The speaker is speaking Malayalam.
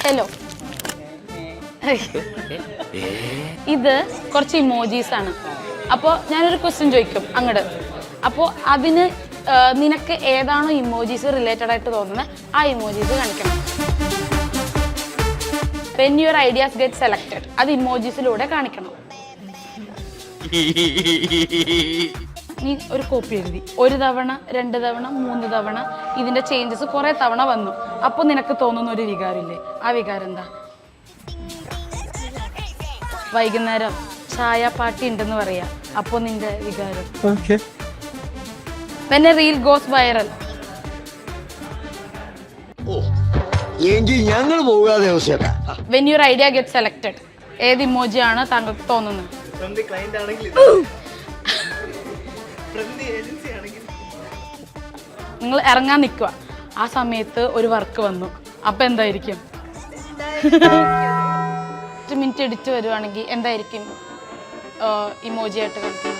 ഹലോ. ഇത് കുറച്ച് ഇമോജീസ് ആണ്. അപ്പോൾ ഞാനൊരു ക്വസ്റ്റ്യൻ ചോദിക്കും അങ്ങോട്ട്. അപ്പോൾ അതിന് നിനക്ക് ഏതാണോ ഇമോജീസ് റിലേറ്റഡ് ആയിട്ട് തോന്നുന്നത് ആ ഇമോജീസ് കാണിക്കണം. When your ideas get selected, അത് ഇമോജീസിലൂടെ കാണിക്കണം. നീ ഒരു കോപ്പി എഴുതി 1 തവണ 2 തവണ 3 തവണ ഇതിന്റെ ചേഞ്ചസ് കുറെ തവണ വന്നു. അപ്പോൾ നിനക്ക് തോന്നുന്ന ഒരു വികാരമില്ലേ? ആ വികാരം എന്താ? വൈകുന്നേരം ചായ പാർട്ടി ഉണ്ടെന്ന് പറയാ. അപ്പോൾ നിന്റെ വികാരം. When a reel goes viral. When your idea gets selected, ഏത് ഇമോജിയാണ് താങ്കൾക്ക് തോന്നുന്നത്? നിങ്ങൾ ഇറങ്ങാൻ നിൽക്കുക, ആ സമയത്ത് ഒരു വർക്ക് വന്നു, അപ്പൊ എന്തായിരിക്കും? 1 മിനിറ്റ് എഡിറ്റ് വരുവാണെങ്കിൽ എന്തായിരിക്കും ഇമോജി ആയിട്ട് കാണിക്കുന്നത്?